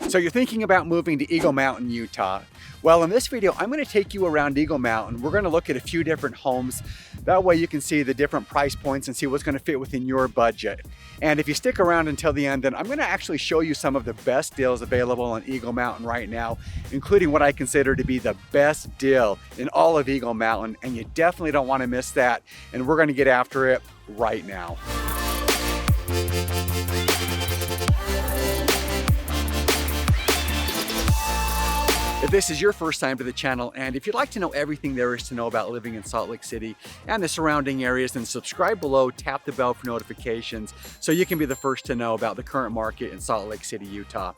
So you're thinking about moving to Eagle Mountain, Utah. Well, in this video, I'm going to take you around Eagle Mountain. We're going to look at a few different homes. That way you can see the different price points and see what's going to fit within your budget. And if you stick around until the end, then I'm going to actually show you some of the best deals available on Eagle Mountain right now, including what I consider to be the best deal in all of Eagle Mountain. And you definitely don't want to miss that. And we're going to get after it right now. If this is your first time to the channel, and if you'd like to know everything there is to know about living in Salt Lake City and the surrounding areas, then subscribe below, tap the bell for notifications so you can be the first to know about the current market in Salt Lake City, Utah.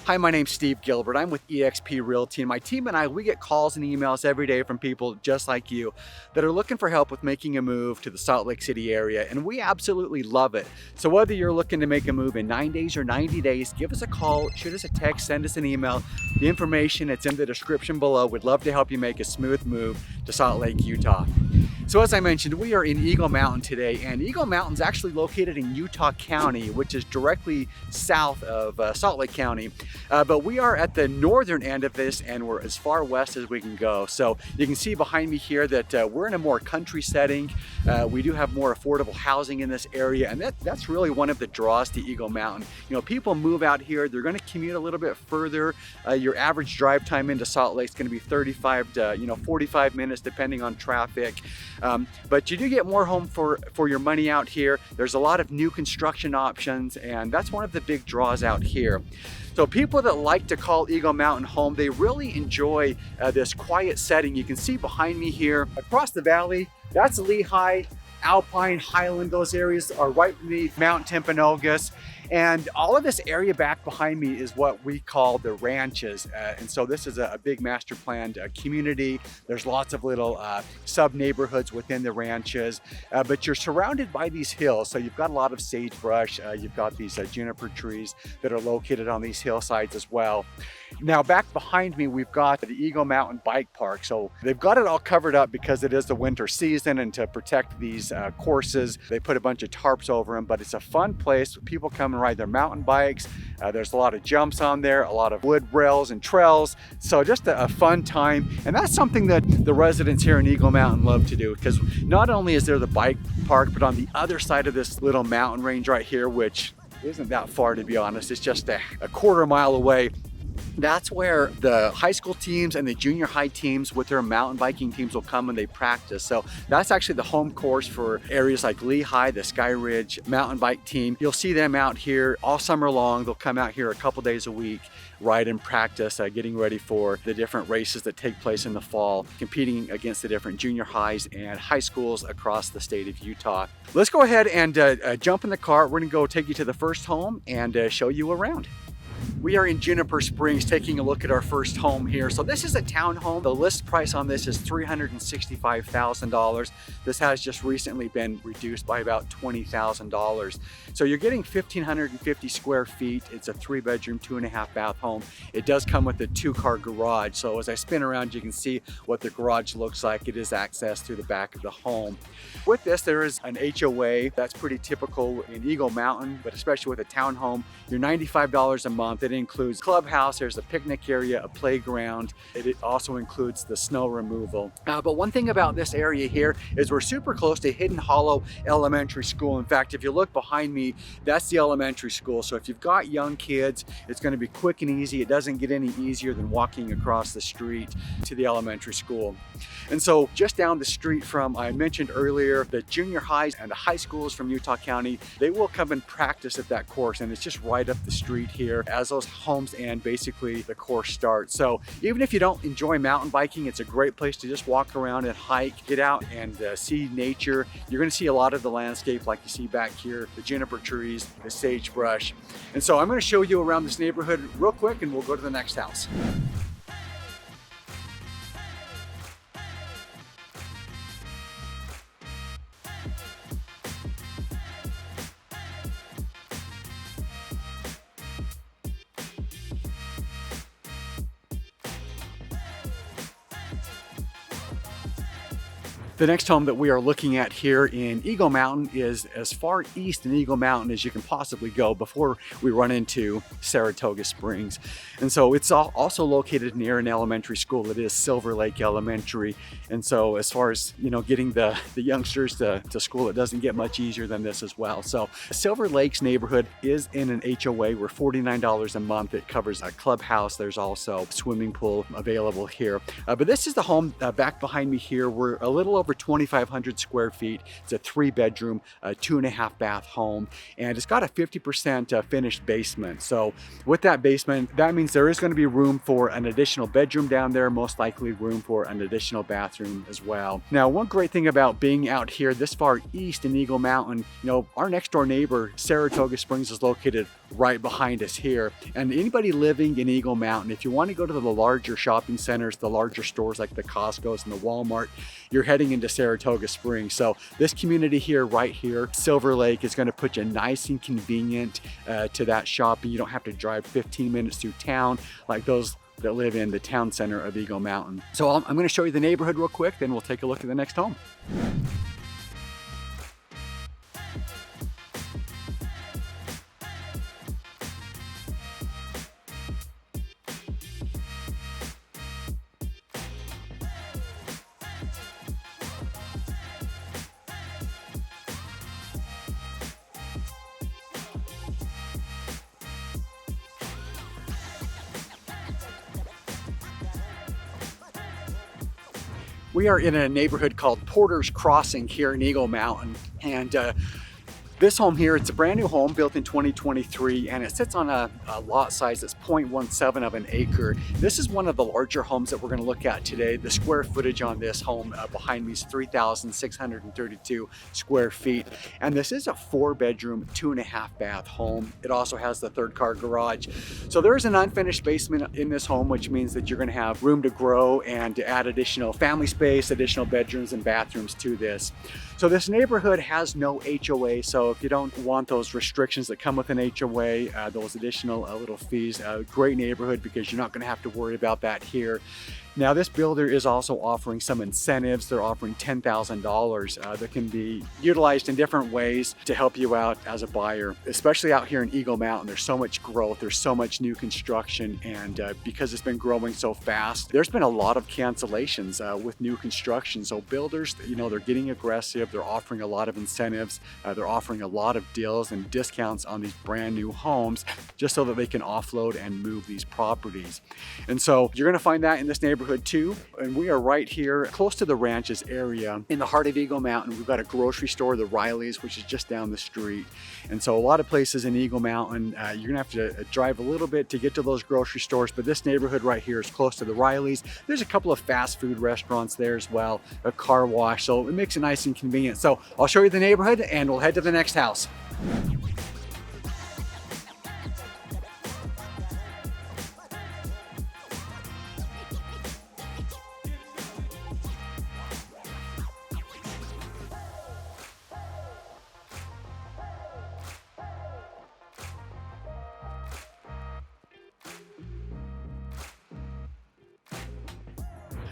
Hi, my name's Steve Gilbert. I'm with eXp Realty, and my team and I, we get calls and emails every day from people just like you that are looking for help with making a move to the Salt Lake City area, and we absolutely love it. So whether you're looking to make a move in 9 days or 90 days, give us a call, shoot us a text, send us an email. The information it's in the description below. We'd love to help you make a smooth move to Salt Lake, Utah. So as I mentioned, we are in Eagle Mountain today, and Eagle Mountain's actually located in Utah County, which is directly south of Salt Lake County. But we are at the northern end of this, and we're as far west as we can go. So you can see behind me here that we're in a more country setting. We do have more affordable housing in this area, and that's really one of the draws to Eagle Mountain. You know, people move out here, they're gonna commute a little bit further. Your average drive time into Salt Lake is gonna be 35 to 45 minutes, depending on traffic. But you do get more home for your money out here. There's a lot of new construction options, and that's one of the big draws out here. So people that like to call Eagle Mountain home, they really enjoy this quiet setting. You can see behind me here, across the valley, that's Lehigh, Alpine, Highland. Those areas are right beneath Mount Timpanogos. And all of this area back behind me is what we call the ranches. And so this is a big master planned community. There's lots of little sub neighborhoods within the ranches, but you're surrounded by these hills. So you've got a lot of sagebrush. You've got these juniper trees that are located on these hillsides as well. Now back behind me, we've got the Eagle Mountain Bike Park. So they've got it all covered up because it is the winter season, and to protect these courses, they put a bunch of tarps over them, but it's a fun place. People come and ride their mountain bikes. There's a lot of jumps on there, a lot of wood rails and trails. So just a fun time. And that's something that the residents here in Eagle Mountain love to do, because not only is there the bike park, but on the other side of this little mountain range right here, which isn't that far to be honest, it's just a quarter mile away. That's where the high school teams and the junior high teams with their mountain biking teams will come and they practice. So that's actually the home course for areas like Lehigh, the Sky Ridge mountain bike team. You'll see them out here all summer long. They'll come out here a couple days a week, ride and practice, getting ready for the different races that take place in the fall, competing against the different junior highs and high schools across the state of Utah. Let's go ahead and jump in the car. We're gonna go take you to the first home and show you around. We are in Juniper Springs taking a look at our first home here. So this is a townhome. The list price on this is $365,000. This has just recently been reduced by about $20,000. So you're getting 1,550 square feet. It's a 3-bedroom, 2.5 bath home. It does come with a 2-car garage. So as I spin around, you can see what the garage looks like. It is access through the back of the home. With this, there is an HOA. That's pretty typical in Eagle Mountain, but especially with a townhome, you're $95 a month. It includes clubhouse, there's a picnic area, a playground. It also includes the snow removal. But one thing about this area here is we're super close to Hidden Hollow Elementary School. In fact, if you look behind me, that's the elementary school. So if you've got young kids, it's going to be quick and easy. It doesn't get any easier than walking across the street to the elementary school. And so just down the street from, I mentioned earlier, the junior highs and the high schools from Utah County, they will come and practice at that course. And it's just right up the street here. As those homes end, basically the course starts. So even if you don't enjoy mountain biking, it's a great place to just walk around and hike, get out and see nature. You're going to see a lot of the landscape like you see back here, the juniper trees, the sagebrush. And so I'm going to show you around this neighborhood real quick, and we'll go to the next house. The next home that we are looking at here in Eagle Mountain is as far east in Eagle Mountain as you can possibly go before we run into Saratoga Springs. And so it's also located near an elementary school. It is Silver Lake Elementary. And so as far as, getting the youngsters to school, it doesn't get much easier than this as well. So Silver Lake's neighborhood is in an HOA. We're $49 a month. It covers a clubhouse. There's also a swimming pool available here. But this is the home back behind me here. We're a little over 2,500 square feet. It's a 3-bedroom, 2.5 bath home, and it's got a 50% finished basement. So with that basement, that means there is going to be room for an additional bedroom down there, most likely room for an additional bathroom as well. Now, one great thing about being out here this far east in Eagle Mountain, our next door neighbor, Saratoga Springs, is located right behind us here. And anybody living in Eagle Mountain, if you want to go to the larger shopping centers, the larger stores like the Costco's and the Walmart, you're heading into Saratoga Springs. So this community here, right here, Silver Lake, is going to put you nice and convenient to that shopping. You don't have to drive 15 minutes through town like those that live in the town center of Eagle Mountain. So I'm going to show you the neighborhood real quick, then we'll take a look at the next home. We are in a neighborhood called Porter's Crossing here in Eagle Mountain, and this home here, it's a brand new home built in 2023, and it sits on a lot size that's 0.17 of an acre. This is one of the larger homes that we're going to look at today. The square footage on this home behind me is 3,632 square feet, and this is a 4-bedroom, 2.5 bath home. It also has the 3rd-car garage. So there is an unfinished basement in this home, which means that you're going to have room to grow and to add additional family space, additional bedrooms and bathrooms to this. So this neighborhood has no HOA, so if you don't want those restrictions that come with an HOA, those additional little fees, great neighborhood because you're not going to have to worry about that here. Now, this builder is also offering some incentives. They're offering $10,000 that can be utilized in different ways to help you out as a buyer, especially out here in Eagle Mountain. There's so much growth, there's so much new construction, and because it's been growing so fast, there's been a lot of cancellations with new construction. So builders, they're getting aggressive. They're offering a lot of incentives. They're offering a lot of deals and discounts on these brand new homes just so that they can offload and move these properties. And so you're going to find that in this neighborhood too, and we are right here close to the ranches area in the heart of Eagle Mountain. We've got a grocery store, the Riley's, which is just down the street. And so a lot of places in Eagle Mountain, you're gonna have to drive a little bit to get to those grocery stores, but this neighborhood right here is close to the Riley's. There's a couple of fast food restaurants there as well, a car wash, so it makes it nice and convenient. So I'll show you the neighborhood and we'll head to the next house.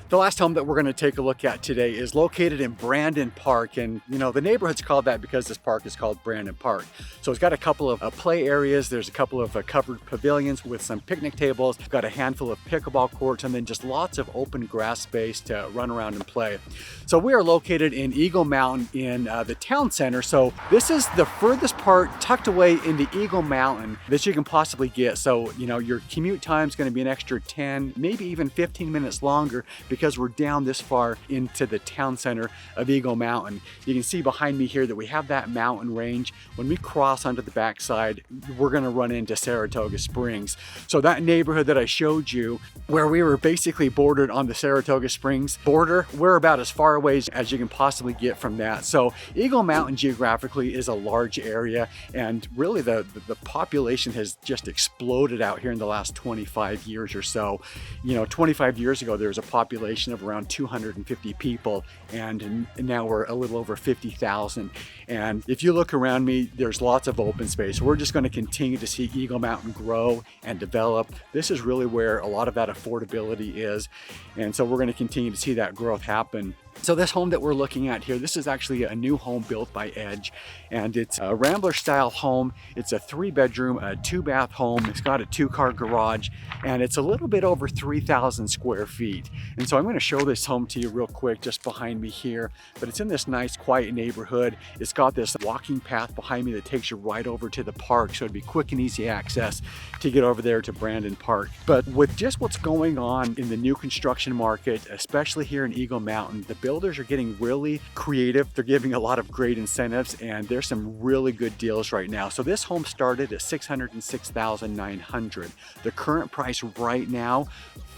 The last home that we're going to take a look at today is located in Brandon Park, and the neighborhood's called that because this park is called Brandon Park. So it's got a couple of play areas. There's a couple of covered pavilions with some picnic tables. We've got a handful of pickleball courts, and then just lots of open grass space to run around and play. So we are located in Eagle Mountain in the town center. So this is the furthest part tucked away into Eagle Mountain that you can possibly get. So your commute time is going to be an extra 10, maybe even 15 minutes longer because we're down this far into the town center of Eagle Mountain. You can see behind me here that we have that mountain range. When we cross onto the backside, we're going to run into Saratoga Springs. So that neighborhood that I showed you, where we were basically bordered on the Saratoga Springs border, we're about as far away as you can possibly get from that. So Eagle Mountain geographically is a large area, and really the population has just exploded out here in the last 25 years or so. 25 years ago, there was a population of around 250 people, and now we're a little over 50,000. And if you look around me, there's lots of open space. We're just going to continue to see Eagle Mountain grow and develop. This is really where a lot of that affordability is, and so we're going to continue to see that growth happen. So this home that we're looking at here, this is actually a new home built by Edge, and it's a Rambler style home. It's a 3-bedroom, a 2-bath home. It's got a 2-car garage, and it's a little bit over 3,000 square feet. And so I'm going to show this home to you real quick just behind me here, but it's in this nice quiet neighborhood. It's got this walking path behind me that takes you right over to the park, so it'd be quick and easy access to get over there to Brandon Park. But with just what's going on in the new construction market, especially here in Eagle Mountain, the builders are getting really creative. They're giving a lot of great incentives, and there's some really good deals right now. So this home started at $606,900. The current price right now,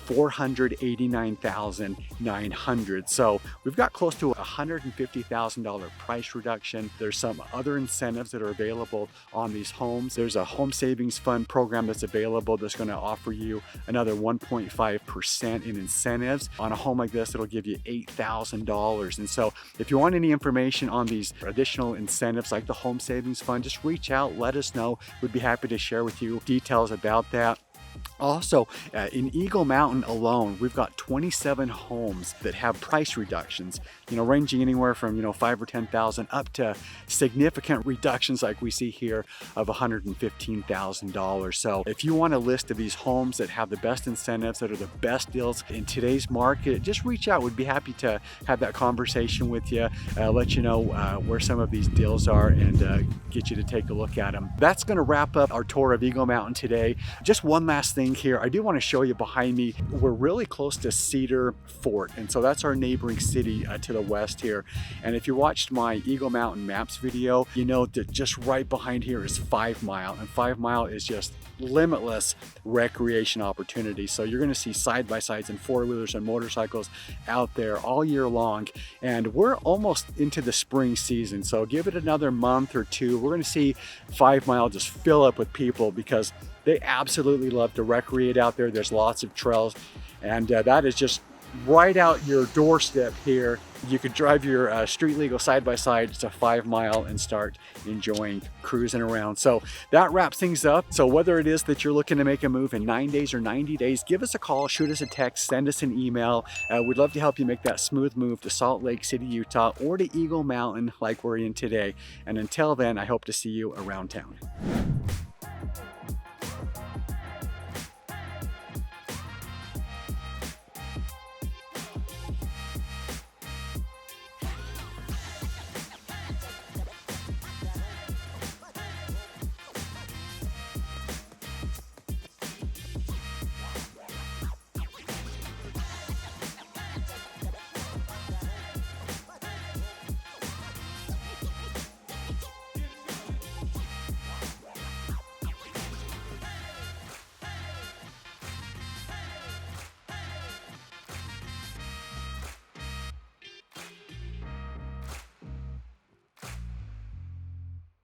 $489,900. So we've got close to a $150,000 price reduction. There's some other incentives that are available on these homes. There's a home savings fund program that's available that's going to offer you another 1.5% in incentives. On a home like this, it'll give you $8,000. And so if you want any information on these additional incentives like the home savings fund, just reach out, let us know. We'd be happy to share with you details about that. Also, in Eagle Mountain alone, we've got 27 homes that have price reductions, ranging anywhere from, 5 or 10,000 up to significant reductions like we see here of $115,000. So if you want a list of these homes that have the best incentives, that are the best deals in today's market, just reach out. We'd be happy to have that conversation with you, let you know where some of these deals are, and get you to take a look at them. That's going to wrap up our tour of Eagle Mountain today. Just one last thing here, I do want to show you behind me. We're really close to Cedar Fort, and so that's our neighboring city to the west here. And if you watched my Eagle Mountain Maps video, you know that just right behind here is 5 Mile, and 5 Mile is just limitless recreation opportunities. So you're going to see side-by-sides and 4-wheelers and motorcycles out there all year long, and we're almost into the spring season, so give it another month or two. We're going to see 5 Mile just fill up with people because they absolutely love to recreate out there. There's lots of trails, and that is just right out your doorstep here. You could drive your street legal side-by-side to 5 Mile and start enjoying cruising around. So that wraps things up. So whether it is that you're looking to make a move in 9 days or 90 days, give us a call, shoot us a text, send us an email. We'd love to help you make that smooth move to Salt Lake City, Utah, or to Eagle Mountain like we're in today. And until then, I hope to see you around town.